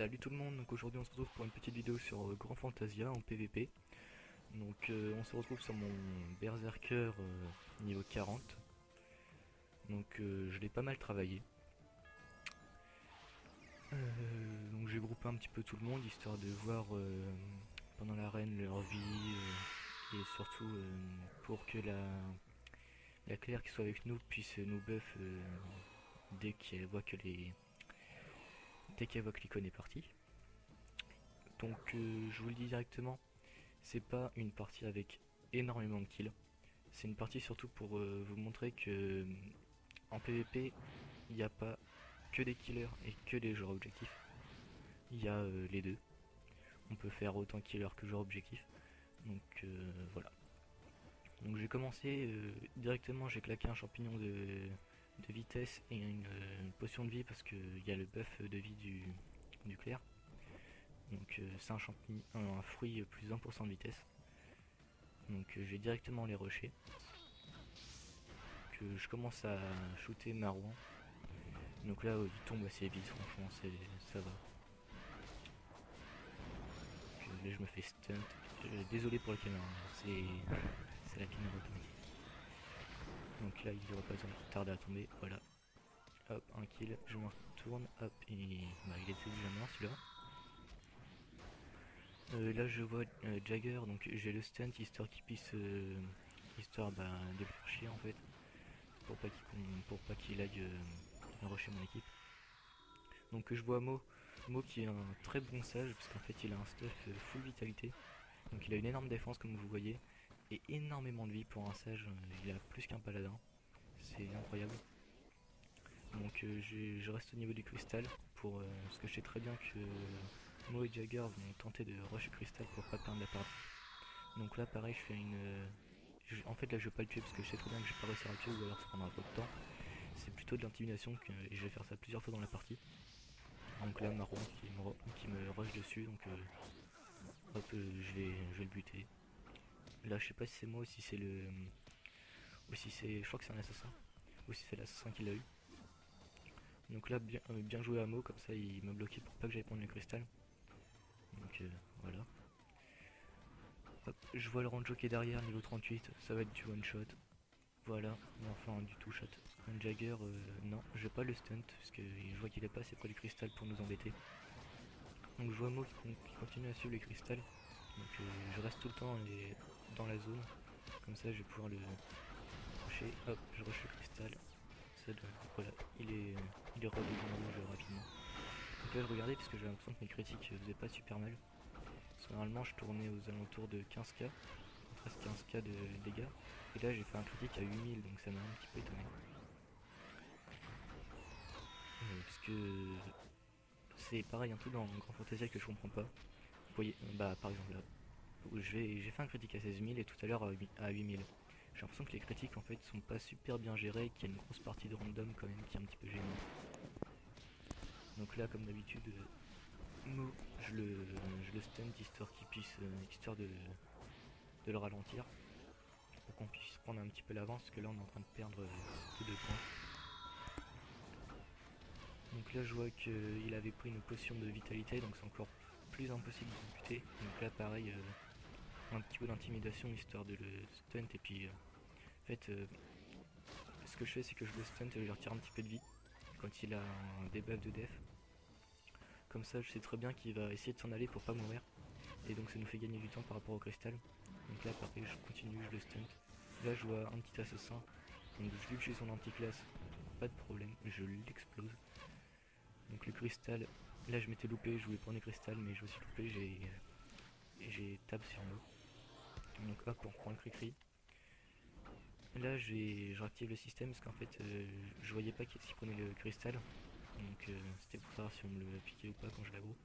Salut tout le monde, donc aujourd'hui on se retrouve pour une petite vidéo sur Grand Fantasia en PVP. Donc on se retrouve sur mon Berserker niveau 40. Donc je l'ai pas mal travaillé. Donc j'ai groupé un petit peu tout le monde histoire de voir pendant l'arène leur vie et surtout pour que la Claire qui soit avec nous puisse nous buff dès qu'elle voit que l'icône est partie. Donc je vous le dis directement, c'est pas une partie avec énormément de kills. C'est une partie surtout pour vous montrer que en PvP, il n'y a pas que des killers et que des joueurs objectifs. Il y a les deux. On peut faire autant killer que joueur objectif. Donc voilà. Donc j'ai commencé directement, j'ai claqué un champignon de vitesse et une potion de vie parce qu'il y a le buff de vie du clair. Donc c'est un fruit plus 1% de vitesse. Donc j'ai directement les rushés. Que je commence à shooter Marouan. Donc là il tombe assez vite, franchement ça va. Donc, là je me fais stunt. Désolé pour la caméra, c'est la caméra automatique. Donc là il n'aura pas besoin de tarder à tomber, voilà. Hop, un kill, je me retourne, hop, il était déjà mort celui-là. Là je vois Jagger, donc j'ai le stunt histoire qu'il puisse histoire de le faire chier en fait, pour pas qu'il aille rusher mon équipe. Donc je vois Mo qui est un très bon sage parce qu'en fait il a un stuff full vitalité, donc il a une énorme défense comme vous voyez et énormément de vie pour un sage, il a plus qu'un paladin, c'est incroyable. Donc je reste au niveau du cristal parce que je sais très bien que Mo et Jagger vont tenter de rush le cristal pour pas perdre la partie. Donc là pareil je fais en fait là je vais pas le tuer parce que je sais très bien que je vais pas réussir à le tuer ou alors ça prendra trop de temps. C'est plutôt de l'intimidation et je vais faire ça plusieurs fois dans la partie. Donc là Marron qui me rush dessus, donc hop je vais le buter. Là je sais pas si c'est moi ou si c'est ou si c'est. Je crois que c'est un assassin. Ou si c'est l'assassin qui l'a eu. Donc là bien joué à Mo, comme ça il m'a bloqué pour pas que j'aille prendre le cristal. Donc voilà. Hop, je vois le Ranjo qui est derrière, niveau 38, ça va être du one shot. Voilà, enfin du two shot. Un Jagger, non, je vais pas le stunt, parce que je vois qu'il est pas assez près du cristal pour nous embêter. Donc je vois Mo qui continue à suivre les cristals. Donc je reste tout le temps dans la zone. Comme ça je vais pouvoir le rusher. Hop, je rush le cristal. Voilà, il est redevenu rouge rapidement. Donc là je regardais parce que j'avais l'impression que mes critiques faisaient pas super mal. Parce que normalement je tournais aux alentours de 15k, presque 15k de dégâts. Et là j'ai fait un critique à 8000, donc ça m'a un petit peu étonné. Parce que c'est pareil un truc dans Grand Fantasia que je comprends pas. Vous voyez, bah par exemple là, où j'ai fait un critique à 16000 et tout à l'heure à 8000. J'ai l'impression que les critiques en fait sont pas super bien gérés et qu'il y a une grosse partie de random quand même qui est un petit peu gênante. Donc là comme d'habitude, Mo, je le stun histoire qu'il puisse, histoire de le ralentir. Pour qu'on puisse prendre un petit peu l'avance parce que là on est en train de perdre que 2 points. Donc là je vois qu'il avait pris une potion de vitalité, donc c'est encore plus impossible de buter. Donc là pareil, un petit peu d'intimidation histoire de le stunt et puis en fait ce que je fais c'est que je le stunt et je lui retire un petit peu de vie quand il a un debuff de def. Comme ça je sais très bien qu'il va essayer de s'en aller pour pas mourir. Et donc ça nous fait gagner du temps par rapport au cristal. Donc là pareil je continue, je le stunt. Là je vois un petit assassin. Donc vu que j'ai son anti-classe, pas de problème, je l'explose. Donc le cristal, là je m'étais loupé, je voulais prendre le cristal mais je me suis loupé, j'ai tab sur moi. Donc hop on prend le cri-cri. Là je réactive le système parce qu'en fait je voyais pas s'il prenait le cristal. Donc c'était pour savoir si on me le piquait ou pas quand je l'agro.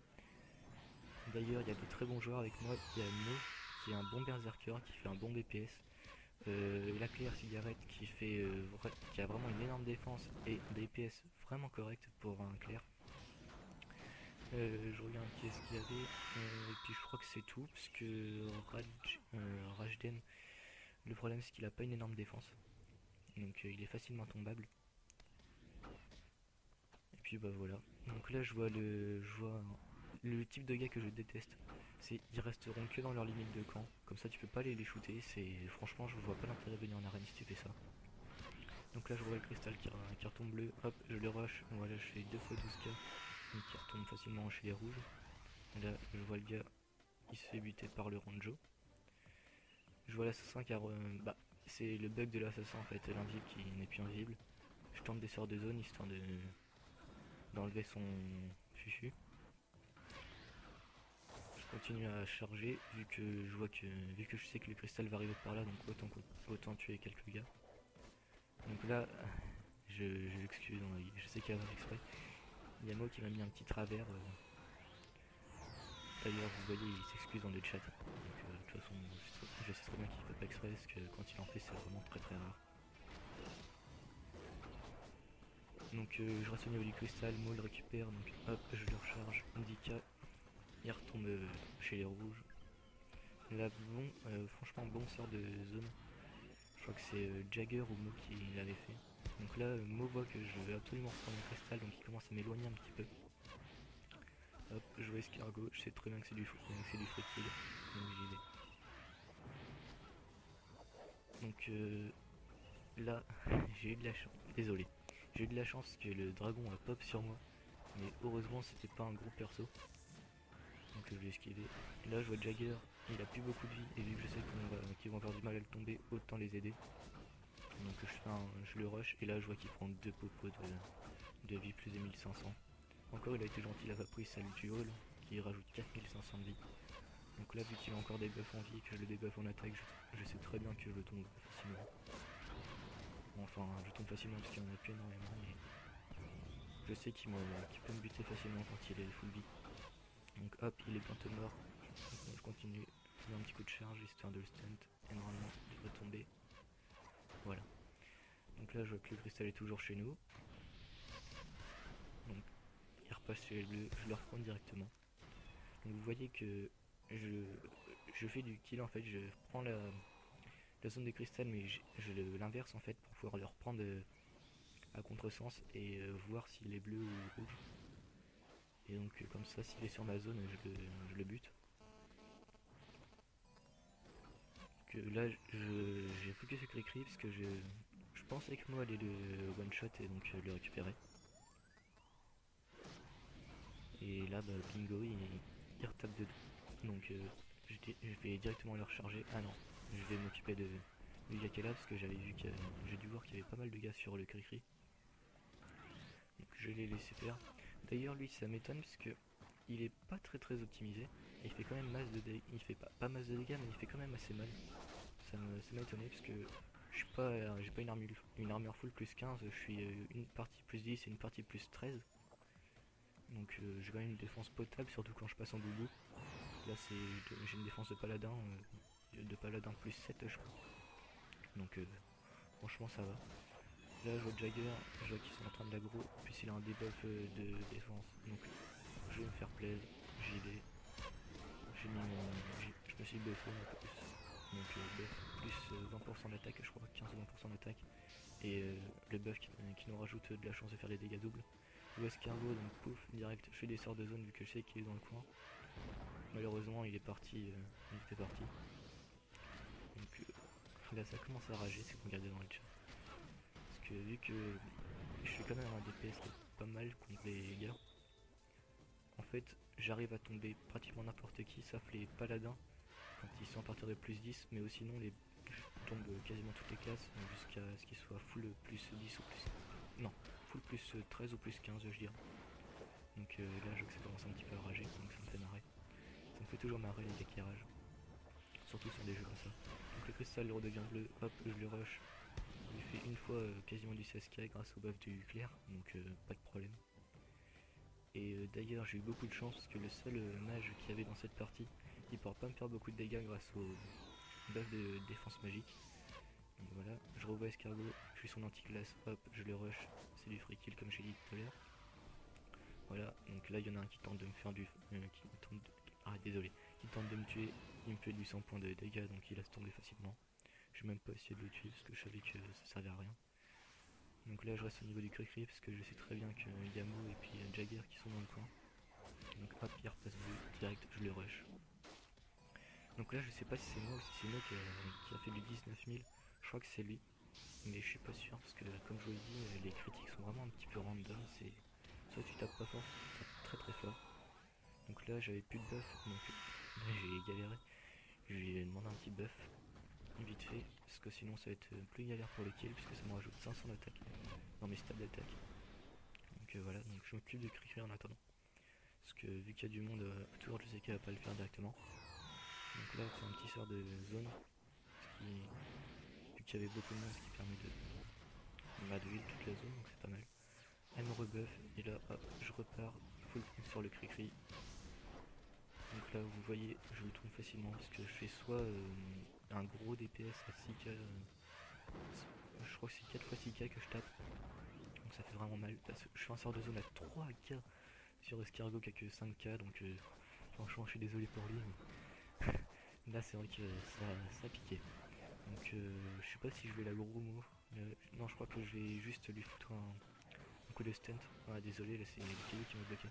D'ailleurs il y a de très bons joueurs avec moi, il y a Mo qui est un bon berserker, qui fait un bon BPS. La Claire Cigarette qui a vraiment une énorme défense et un DPS vraiment correct pour un clair. Je regarde qui est-ce qu'il y avait, et puis je crois que c'est tout, parce que Rajden, le problème c'est qu'il a pas une énorme défense, donc il est facilement tombable. Et puis bah voilà, donc là je vois le type de gars que je déteste, c'est ils resteront que dans leur limite de camp. Comme ça tu peux pas les shooter. C'est franchement je vois pas l'intérêt de venir en arène si tu fais ça. Donc là je vois le cristal qui retombe bleu, hop je le rush, voilà je fais 2 fois 12k, donc qui retombe facilement chez les rouges. Et là je vois le gars, il se fait buter par le Ranjo. Je vois l'assassin qui a... bah c'est le bug de l'assassin en fait, l'invisible qui n'est plus invisible. Je tente des sorts de zone histoire d'enlever son fufu. Je continue à charger vu que je sais que le cristal va arriver par là, donc autant tuer quelques gars. Donc là je l'excuse, je sais qu'il va faire exprès. Yamo qui m'a mis un petit travers. D'ailleurs vous voyez il s'excuse dans le chat. Donc de toute façon je sais très bien qu'il fait pas exprès parce que quand il en fait c'est vraiment très très rare. Donc je reste au niveau du cristal, Mo le récupère, donc hop je le recharge, 10k, il retombe chez les rouges. Là bon, franchement bon sort de zone. Je crois que c'est Jagger ou Mo qui l'avait fait. Donc là Mo voit que je veux absolument reprendre le cristal, donc il commence à m'éloigner un petit peu. Hop, je vois escargot, je sais très bien que c'est du free kill, donc j'y vais. Donc là j'ai eu de la chance, désolé, j'ai eu de la chance que le dragon a pop sur moi, mais heureusement c'était pas un gros perso. Donc je l'ai esquivé. Là je vois Jagger, il a plus beaucoup de vie et vu que je sais qu'ils vont avoir du mal à le tomber, autant les aider. Donc je le rush et là je vois qu'il prend 2 popos de vie plus de 1500. Encore il a été gentil, il a pas pris sa duel qui rajoute 4500 de vie. Donc là vu qu'il a encore des buffs en vie et que je le débuff en attaque, je sais très bien que je le tombe facilement. Bon, enfin je tombe facilement parce qu'il en a plus énormément, mais je sais qu'il peut me buter facilement quand il est full vie. Donc hop il est bientôt mort. Je continue, je mets un petit coup de charge histoire de le stunt et normalement il devrait tomber. Voilà. Donc là je vois que le cristal est toujours chez nous. Donc il repasse chez les bleus, je le reprends directement. Donc vous voyez que je fais du kill en fait, je prends la zone de cristal mais je l'inverse en fait pour pouvoir le reprendre à contresens et voir s'il est bleu ou rouge. Et donc comme ça s'il est sur ma zone je le bute. Que là j'ai focus sur Cricri parce que je pensais que moi allait le one shot et donc le récupérer. Et là bah, bingo il retape de dos. Donc je vais directement le recharger. Ah non, je vais m'occuper du gars qui est là parce que j'ai dû voir qu'il y avait pas mal de gars sur le Cricri. Donc je l'ai laissé faire. D'ailleurs lui ça m'étonne parce que il est pas très optimisé. Et il fait quand même masse de dégâts. Il fait pas masse de dégâts mais il fait quand même assez mal. Ça m'a étonné parce que je suis pas, j'ai pas une armure full plus 15, je suis une partie plus 10 et une partie plus 13. Donc j'ai quand même une défense potable, surtout quand je passe en boubou. Là j'ai une défense de paladin plus 7 je crois. Donc franchement ça va. Là je vois Jagger, je vois qu'ils sont en train de l'aggro, puis il a un debuff de défense. Donc je vais me faire plaisir, j'y vais. Je me suis buffé un peu plus. Donc buff plus 20% d'attaque je crois, 15 ou 20% d'attaque. Et le buff qui nous rajoute de la chance de faire des dégâts doubles. Ou escargot, donc pouf, direct, je fais des sorts de zone vu que je sais qu'il est dans le coin. Malheureusement il est parti, il était parti. Donc là ça commence à rager si vous regardez dans le chat. Parce que vu que je suis quand même un DPS qui est pas mal contre les gars, en fait j'arrive à tomber pratiquement n'importe qui sauf les paladins quand ils sont à partir de plus 10, mais sinon je tombe quasiment toutes les classes jusqu'à ce qu'ils soient full plus 10 ou plus... Non, full plus 13 ou plus 15 je dirais. Donc là je vois que ça commence un petit peu à rager, donc ça me fait marrer. Ça me fait toujours marrer les gars qui ragent. Surtout sur des jeux comme ça. Donc le cristal redevient bleu, hop, je le rush. Il fait une fois quasiment du 16k grâce au buff du clair, donc pas de problème. Et d'ailleurs j'ai eu beaucoup de chance parce que le seul mage qu'il y avait dans cette partie, il pourra pas me faire beaucoup de dégâts grâce au buff de défense magique. Donc voilà, je revois escargot, je suis son anti-classe, hop, je le rush, c'est du free kill comme j'ai dit tout à l'heure. Voilà, donc là il y en a un qui tente de me faire désolé, qui tente de me tuer, il me fait 800 points de dégâts donc il laisse tomber facilement. Je vais même pas essayer de le tuer parce que je savais que ça servait à rien. Donc là je reste au niveau du Cricri parce que je sais très bien que Yamo et puis Jagger qui sont dans le coin. Donc hop, il repasse direct je le rush. Donc là je sais pas si c'est moi ou si c'est moi qui a fait du 19 000, je crois que c'est lui, mais je suis pas sûr parce que comme je vous l'ai dit, les critiques sont vraiment un petit peu random, c'est soit tu tapes pas fort, soit tu tapes très très fort. Donc là j'avais plus de buff, donc là j'ai galéré, je lui ai demandé un petit buff, vite fait, parce que sinon ça va être plus galère pour les kills, puisque ça me rajoute 500 d'attaque dans mes stats d'attaque. Donc voilà, donc je m'occupe de Cricri en attendant. Parce que vu qu'il y a du monde autour, je sais qu'elle va pas le faire directement. Donc là, c'est un petit sort de zone, ce qui, vu qu'il y avait beaucoup de monde, ce qui permet de heal toute la zone, donc c'est pas mal. Elle me rebuff, et là, hop, je repars full sur le Cricri. Donc là, vous voyez, je le trompe facilement, parce que je fais soit un gros DPS à 6k, je crois que c'est 4 fois 6k que je tape. Donc ça fait vraiment mal, parce que je fais un sort de zone à 3k sur Escargot qui a que 5k, donc franchement je suis désolé pour lui, mais là c'est vrai que ça a piqué. Donc je sais pas si je vais la gros move, non je crois que je vais juste lui foutre un coup de stunt. Ah désolé, là c'est le KO qui m'a bloqué.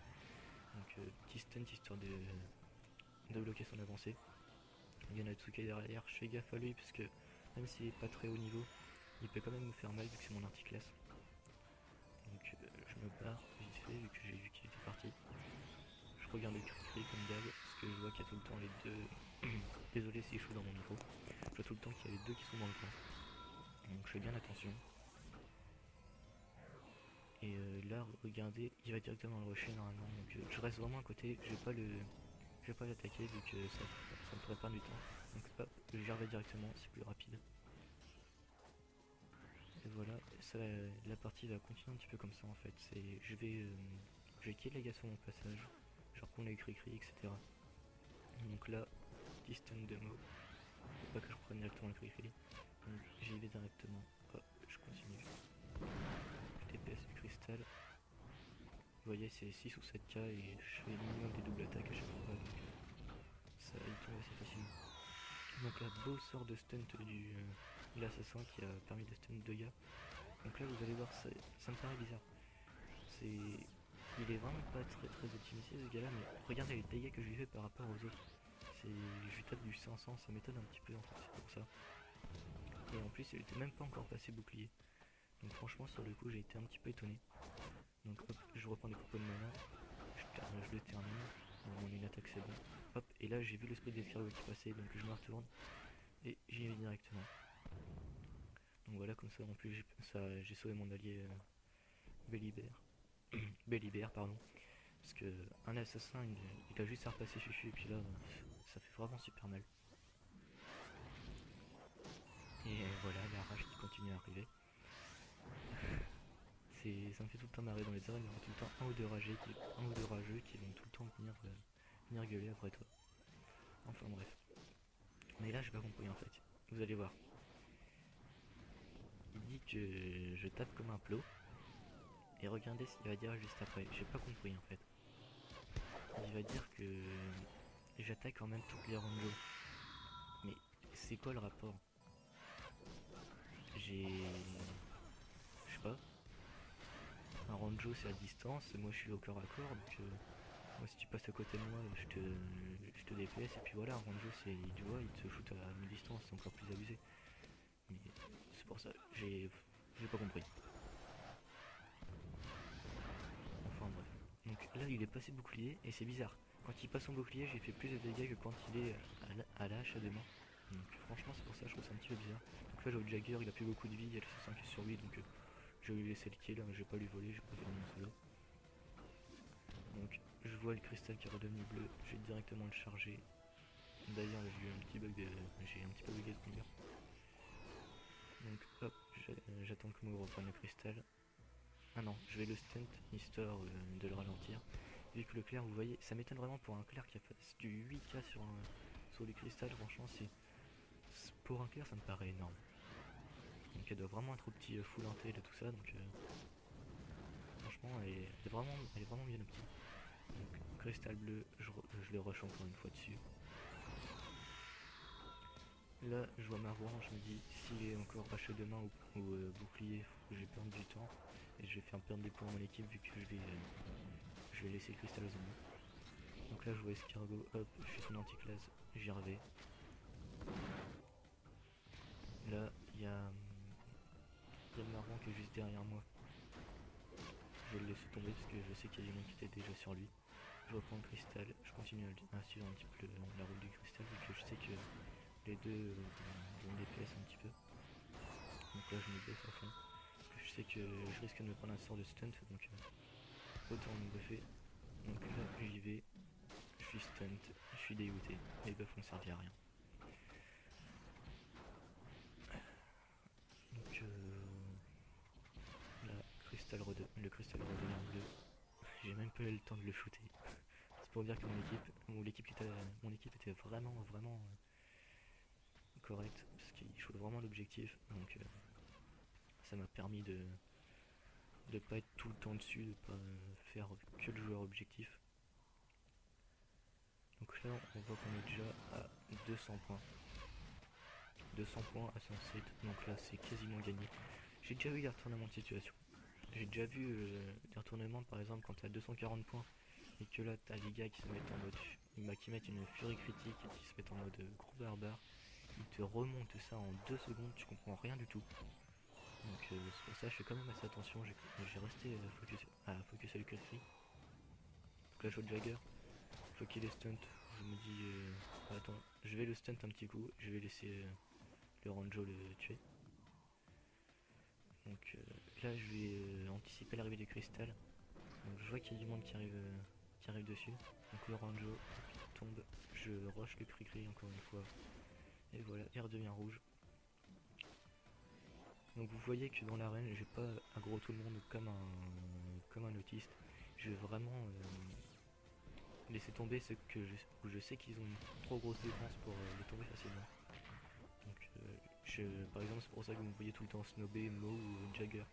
Donc petit stunt histoire de bloquer son avancée. Il y en a Tsuka derrière, je fais gaffe à lui parce que même s'il est pas très haut niveau, il peut quand même me faire mal vu que c'est mon articlasse. Donc je me barre vite fait vu que j'ai vu qu'il était parti. Je regarde le Cricri comme d'hab parce que je vois qu'il y a tout le temps les deux. Désolé si je suis dans mon micro. Je vois tout le temps qu'il y a les deux qui sont dans le coin. Donc je fais bien attention. Et là, regardez, il va directement le rusher normalement. Donc je reste vraiment à côté. Je vais pas l'attaquer vu que ça me ferait perdre du temps. Donc hop, j'y vais directement, c'est plus rapide. Et voilà, ça, la partie va continuer un petit peu comme ça en fait. Je vais kill les gars sur mon passage. Je reprends les Cricri, etc. Donc là, petit stun de mot. Faut pas que je prenne directement le Cricri. Donc j'y vais directement. Hop, je continue. TPS du cristal. Vous voyez, c'est 6 ou 7k et je fais minimum des doubles attaques à chaque fois. Donc ça, il tombe assez facilement. Donc là, beau sort de stunt de l'assassin qui a permis de stun 2 gars. Donc là, vous allez voir, ça me paraît bizarre. Il est vraiment pas très très optimisé ce gars là, mais regardez les dégâts que je lui fais par rapport aux autres. Je lui tape du 500, ça m'étonne un petit peu en fait, c'est pour ça. Et en plus il était même pas encore passé bouclier. Donc franchement sur le coup j'ai été un petit peu étonné. Donc hop, je reprends des coupons de mana, je le termine, mon une attaque c'est bon. Hop, et là j'ai vu le split d'escargot qui passait, donc je me retourne et j'y vais directement. Donc voilà, comme ça en plus j'ai sauvé mon allié Bélibert, pardon. Parce que un assassin il a juste à repasser Fufu et puis là ça fait vraiment super mal. Et voilà la rage qui continue à arriver. Ça me fait tout le temps marrer dans les arènes, il y aura tout le temps un ou deux rageux qui vont tout le temps venir gueuler après toi. Enfin bref. Mais là j'ai pas compris en fait. Vous allez voir. Il dit que je tape comme un plot. Et regardez ce qu'il va dire juste après. J'ai pas compris en fait. Il va dire que j'attaque en même temps que les Ranjo. Mais c'est quoi le rapport? Je sais pas. Un Ranjo c'est à distance, moi je suis au corps à corps, donc moi si tu passes à côté de moi, je te DPS et puis voilà, un Ranjo c'est il te voit, il te shoot à mi-distance, c'est encore plus abusé. Mais c'est pour ça, j'ai pas compris. Enfin bref. Donc là il est passé bouclier et c'est bizarre. Quand il passe son bouclier, j'ai fait plus de dégâts que quand il est à la hache à deux mains. Donc franchement c'est pour ça que je trouve ça un petit peu bizarre. Donc là j'ai au Jagger, il a plus beaucoup de vie, il y a le 5 qui est sur lui, donc je vais lui laisser le kill, je vais pas lui voler, je vais pas faire mon solo. Donc je vois le cristal qui est redevenu bleu, je vais directement le charger. D'ailleurs j'ai eu un petit bug j'ai un petit peu bugué ce mur. Donc hop, j'attends que Mo reprenne le cristal. Ah non, je vais le stunt histoire de le ralentir. Vu que le clair, vous voyez, ça m'étonne vraiment pour un clair qui a fait du 8k sur les cristals, franchement pour un clair ça me paraît énorme. Donc elle doit vraiment être au petit full inté là tout ça, donc franchement elle est vraiment bien optique. Donc cristal bleu, je le rush encore une fois dessus. Là je vois Marwan, je me dis s'il est encore haché de main ou bouclier, faut que j'ai perdu du temps. Et je vais faire perdre des points à mon équipe vu que je vais laisser le cristal aux ennemis. Donc Donc là je vois escargot, hop, je suis son anti-classe, j'y reviens. Là il y a Marron qui est juste derrière moi. Je vais le laisser tomber parce que je sais qu'il y a des gens qui étaient déjà sur lui. Je reprends le cristal, je continue à suivre un petit peu la route du cristal vu que je sais que les deux vont me DPS un petit peu. Donc là je me buffe à fond. Parce que je sais que je risque de me prendre un sort de stunt, donc autant me buffer. Donc là j'y vais, je suis stunt, je suis dégoûté, les buffs ont servi à rien. Donc là, le cristal redevient bleu. J'ai même pas eu le temps de le shooter. C'est pour dire que mon équipe était vraiment correcte parce qu'il shoot vraiment l'objectif. Donc ça m'a permis de pas être tout le temps dessus, de pas faire que le joueur objectif. Donc là on voit qu'on est déjà à 200 points. 200 points à 107, donc là c'est quasiment gagné. J'ai déjà eu des retournements de situation. J'ai déjà vu des retournements par exemple quand t'as 240 points et que là t'as les gars qui se mettent en mode qui mettent une furie critique et qui se mettent en mode gros barbare. Ils te remontent ça en 2 secondes, tu comprends rien du tout. Donc c'est pour ça que je fais quand même assez attention, j'ai resté focus sur le cut free. Donc là je vois Jagger, je vois qu'il est stunt, je me dis attends, je vais le stunt un petit coup, je vais laisser le Ranjo le tuer. Donc là je vais anticiper l'arrivée du cristal. Donc je vois qu'il y a du monde qui arrive dessus. Donc le Ranjo tombe, je rush le cri-cri encore une fois. Et voilà, il redevient rouge. Donc vous voyez que dans l'arène, j'ai pas aggro tout le monde comme un autiste. Je vais vraiment laisser tomber ceux où je sais qu'ils ont une trop grosse défense pour les tomber facilement. Donc par exemple c'est pour ça que vous me voyez tout le temps snobber Mo ou Jagger.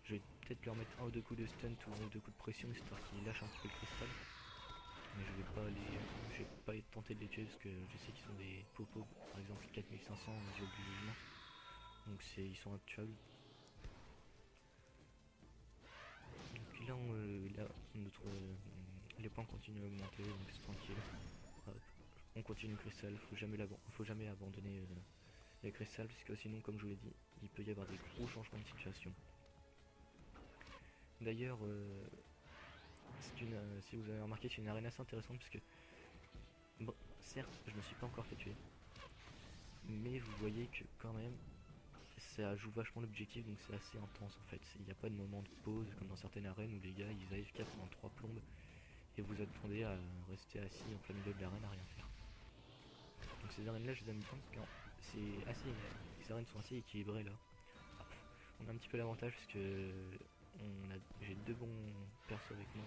Je vais peut-être leur mettre un ou deux coups de stunt ou un ou deux coups de pression histoire qu'ils lâchent un petit peu le cristal. Mais je vais pas tenter de les tuer parce que je sais qu'ils sont des popos, par exemple 4500 au du jugement. Donc ils sont intuables. Donc là, les points continuent à augmenter, donc c'est tranquille. Hop. On continue le cristal, faut jamais abandonner les cristals, puisque sinon, comme je vous l'ai dit, il peut y avoir des gros changements de situation. D'ailleurs, si vous avez remarqué, c'est une arène assez intéressante, puisque, bon, certes, je ne suis pas encore fait tuer, mais vous voyez que quand même, ça joue vachement l'objectif, donc c'est assez intense en fait. Il n'y a pas de moment de pause comme dans certaines arènes où les gars ils AFK pendant 3 plombes et vous attendez à rester assis en plein milieu de l'arène à rien faire. Donc ces arènes là je les aime bien parce que les arènes sont assez équilibrées là. On a un petit peu l'avantage parce que j'ai deux bons persos avec moi.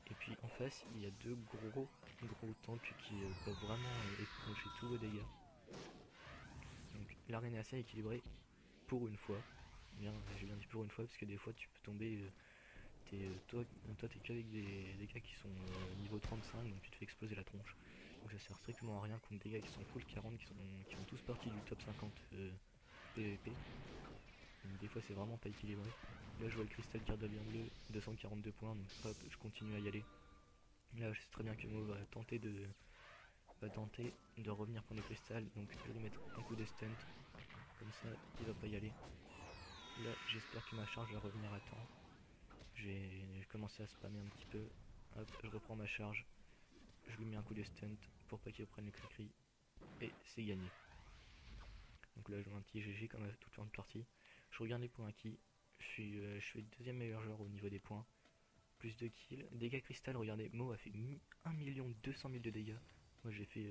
Et puis en face il y a deux gros tanks qui peuvent vraiment éponger tous vos dégâts. Donc l'arène est assez équilibrée pour une fois. J'ai bien dit pour une fois parce que des fois tu peux tomber, toi t'es qu'avec des gars qui sont niveau 35 donc tu te fais exploser la tronche. Donc ça sert strictement à rien contre des gars qui sont full 40 qui font tous partie du top 50 PVP. Donc des fois c'est vraiment pas équilibré. Là je vois le cristal qui redevient bleu, 242 points donc hop je continue à y aller. Là je sais très bien que Mo va tenter de revenir prendre le cristal donc je vais lui mettre un coup de stunt. Comme ça il va pas y aller. Là j'espère que ma charge va revenir à temps. J'ai commencé à spammer un petit peu. Hop, je reprends ma charge. Je lui mets un coup de stunt pour pas qu'il reprenne le cri-cri. Et c'est gagné. Donc là je joue un petit GG comme à toute fin de partie. Je regarde les points acquis. Je suis le deuxième meilleur joueur au niveau des points. Plus de kills. Dégâts cristal, regardez, Mo a fait 1 200 000 de dégâts. Moi j'ai fait